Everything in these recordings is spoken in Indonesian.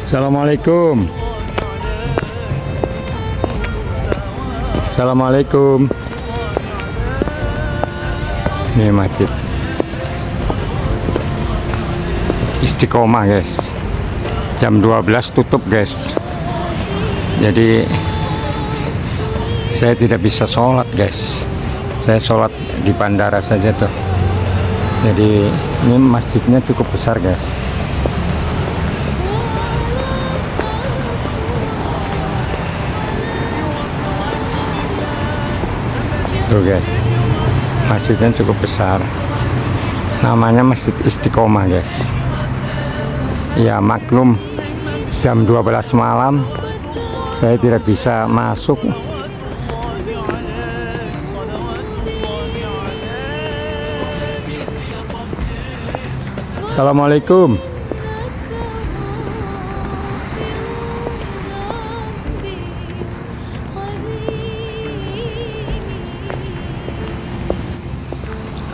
Assalamualaikum. Assalamualaikum. Ini masjid Istiqomah guys. Jam 12 tutup guys. Jadi saya tidak bisa sholat guys. Saya sholat di bandara saja tuh. Jadi ini masjidnya cukup besar guys. Tuh guys, masjidnya cukup besar. Namanya Masjid Istiqomah guys. Ya maklum, jam 12 malam saya tidak bisa masuk. Assalamualaikum.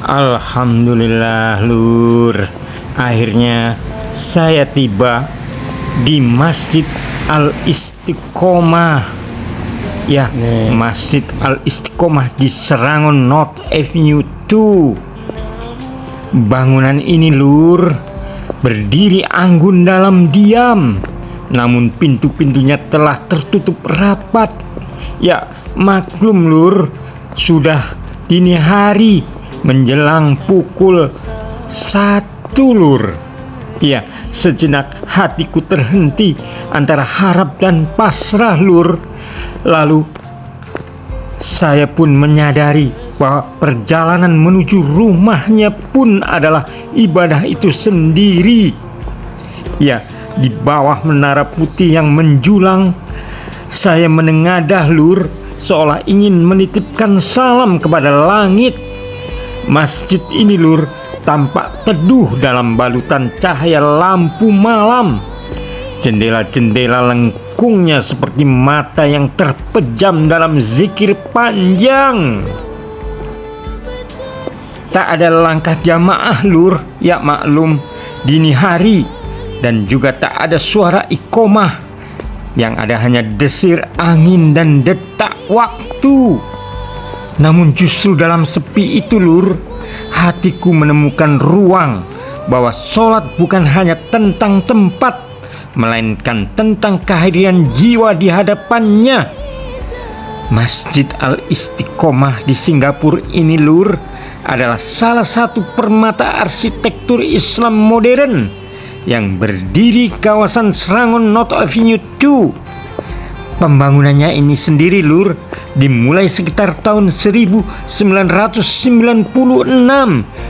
Alhamdulillah lur, akhirnya saya tiba di Masjid Al-Istiqomah. Ya, Masjid Al-Istiqomah di Serangan North Avenue 2. Bangunan ini lur berdiri anggun dalam diam, namun pintu-pintunya telah tertutup rapat. Ya maklum lur, sudah dini hari menjelang pukul 1 lur. Ya, sejenak hatiku terhenti antara harap dan pasrah lur. Lalu saya pun menyadari bahwa perjalanan menuju rumahnya pun adalah ibadah itu sendiri. Ya, di bawah menara putih yang menjulang, saya menengadah lur, seolah ingin menitipkan salam kepada langit. Masjid ini lur tampak teduh dalam balutan cahaya lampu malam. Jendela-jendela lengkungnya seperti mata yang terpejam dalam zikir panjang. Tak ada langkah jamaah lur, ya maklum dini hari, dan juga tak ada suara iqomah. Yang ada hanya desir angin dan detak waktu. Namun justru dalam sepi itu lur, hatiku menemukan ruang bahwa sholat bukan hanya tentang tempat, melainkan tentang kehadiran jiwa di hadapannya. Masjid Al-Istiqomah di Singapura ini lur adalah salah satu permata arsitektur Islam modern yang berdiri kawasan Serangan North Avenue 2. Pembangunannya ini sendiri lur dimulai sekitar tahun 1996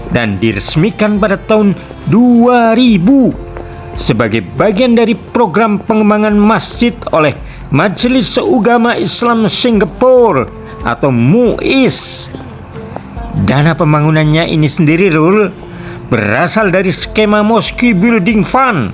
dan diresmikan pada tahun 2000 sebagai bagian dari program pengembangan masjid oleh Majelis Seugama Islam Singapura atau MUIS. Dana pembangunannya ini sendiri lur berasal dari skema Mosque Building Fund,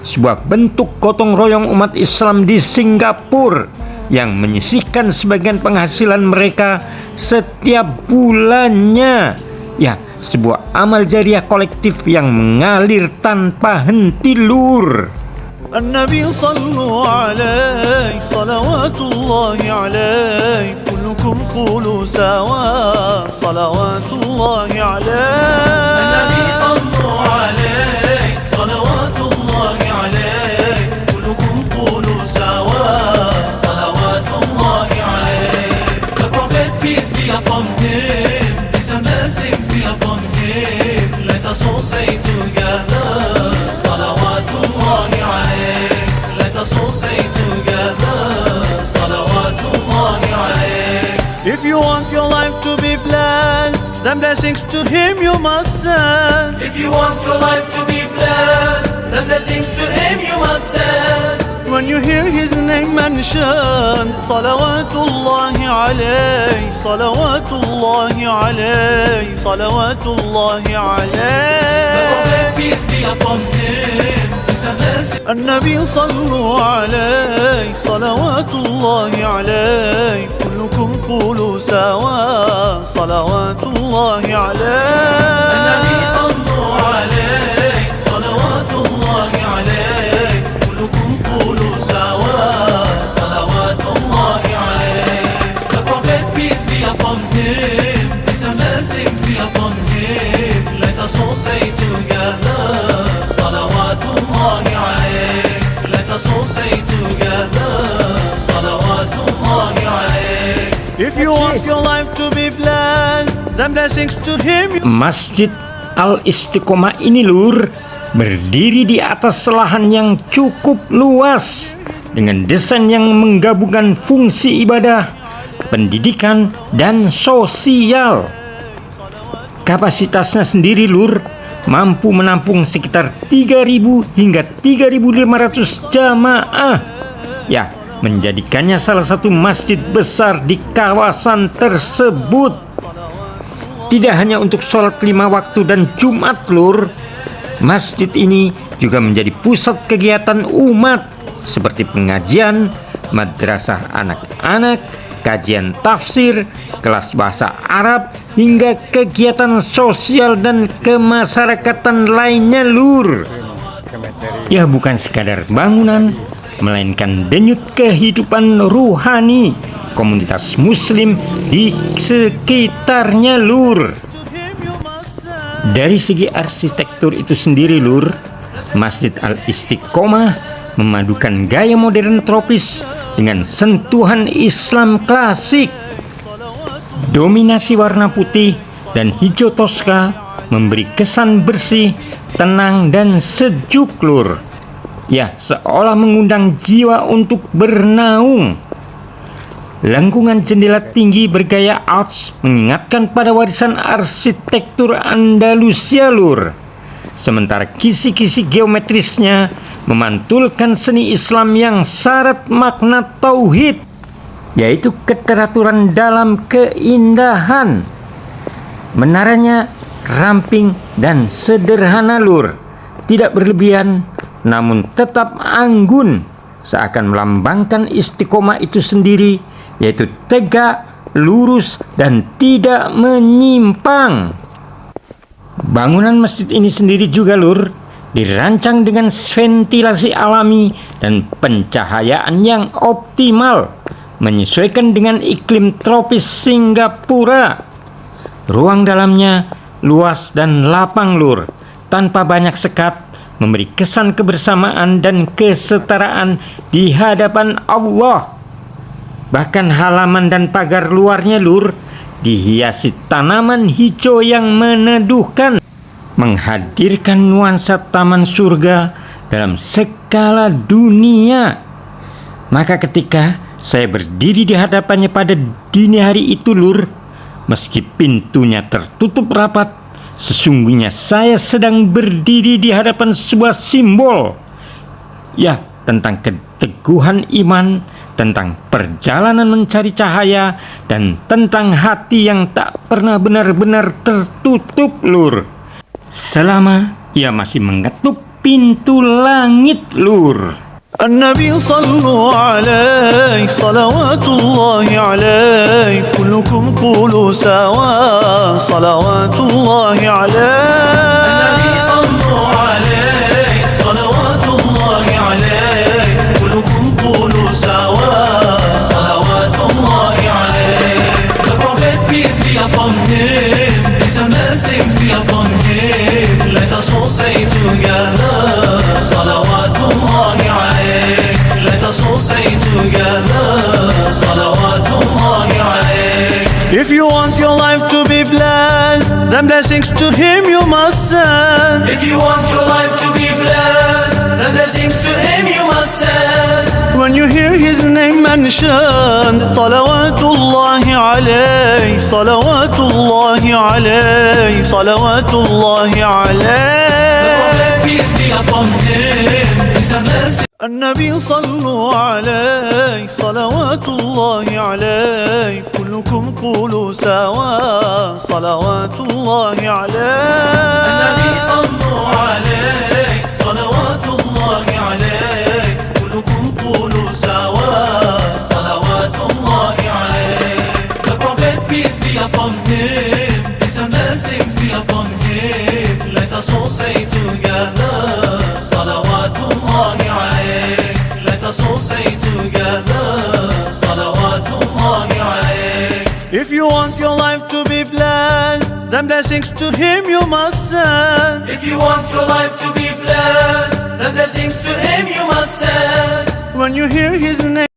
sebuah bentuk gotong royong umat Islam di Singapura yang menyisihkan sebagian penghasilan mereka setiap bulannya. Ya, sebuah amal jariah kolektif yang mengalir tanpa henti lur. An-Nabi sallu alaihi salawatullahi alaihi kullukum qulu sawa salawatullahi alaihi. An-Nabi sallu alaihi salawatullahi alaihi kullukum qulu sawa salawatullahi alaihi. The Prophet, peace be upon him, peace and blessings be upon him. Let us all say together salawatullahi alaihi. Let us all say together salawatullahi alaihi. If you want your life to be blessed, then blessings to him you must send. If you want your life to be blessed, then blessings to him you must send. When you hear his name mentioned, salawatullahi alayhi, salawatullahi alayhi, salawatullahi alayhi. The Prophet, peace be upon him, peace and blessings. An-Nabi sallu alayhi, salawatullahi alayhi, kullukum qulu sawa, salawatullahi alayhi. An-Nabi sallu alayhi, salawatullahi alayhi, kullukum them blessings to him. Masjid Al-Istiqomah ini lur, berdiri di atas lahan yang cukup luas dengan desain yang menggabungkan fungsi ibadah, pendidikan, dan sosial. Kapasitasnya sendiri lur, mampu menampung sekitar 3.000 hingga 3.500 jamaah. Ya, menjadikannya salah satu masjid besar di kawasan tersebut. Tidak hanya untuk sholat 5 waktu dan Jumat lur, masjid ini juga menjadi pusat kegiatan umat seperti pengajian, madrasah anak-anak, kajian tafsir, kelas bahasa Arab, hingga kegiatan sosial dan kemasyarakatan lainnya lur. Ya, bukan sekadar bangunan, melainkan denyut kehidupan ruhani komunitas muslim di sekitarnya lur. Dari segi arsitektur itu sendiri lur, Masjid Al-Istiqomah memadukan gaya modern tropis dengan sentuhan Islam klasik. Dominasi warna putih dan hijau toska memberi kesan bersih, tenang, dan sejuk lur. Ya, seolah mengundang jiwa untuk bernaung. Lengkungan jendela tinggi bergaya arch mengingatkan pada warisan arsitektur Andalusia lur. Sementara kisi-kisi geometrisnya memantulkan seni Islam yang syarat makna tauhid, yaitu keteraturan dalam keindahan. Menaranya ramping dan sederhana lur, tidak berlebihan namun tetap anggun, seakan melambangkan istiqomah itu sendiri, yaitu tegak, lurus, dan tidak menyimpang. Bangunan masjid ini sendiri juga lur, dirancang dengan ventilasi alami dan pencahayaan yang optimal, menyesuaikan dengan iklim tropis Singapura. Ruang dalamnya luas dan lapang lur, tanpa banyak sekat, memberi kesan kebersamaan dan kesetaraan di hadapan Allah. Bahkan halaman dan pagar luarnya lur dihiasi tanaman hijau yang meneduhkan, menghadirkan nuansa taman surga dalam skala dunia. Maka ketika saya berdiri di hadapannya pada dini hari itu lur, meski pintunya tertutup rapat, sesungguhnya saya sedang berdiri di hadapan sebuah simbol, ya, tentang keteguhan iman, tentang perjalanan mencari cahaya, dan tentang hati yang tak pernah benar-benar tertutup lur, selama ia masih mengetuk pintu langit lur. النبي صلوا عليه صلوات الله عليه كلكم قولوا سوا صلوات الله عليه النبي صلوا عليه صلوات الله عليه كلكم قولوا سوا صلوات الله عليه. The Prophet, peace be upon him, peace and blessings be upon him. Let us all say together صلوات الله عليه. Let us all say together صلوات الله عليه. If you want your life to be blessed, then blessings to him you must send. If you want your life to be blessed, then blessings to him you must send. When you hear his name mentioned, صلوات الله عليه صلوات الله عليه صلوات الله عليه. The Prophet, peace be upon him, peace and blessings. النبي صلوا عليه صلوات الله عليه كلكم قولوا سوا صلوات الله عليه. النبي صلوا عليه صلوات الله عليه كلكم قولوا سوا صلوات الله عليه. The Prophet, peace be upon him, peace and blessings be upon him. Let us all say together صلوات الله عليه. Let us all say together صلوات الله عليه. If you want your life to be blessed, then blessings to him you must send. If you want your life to be blessed, then blessings to him you must send. When you hear his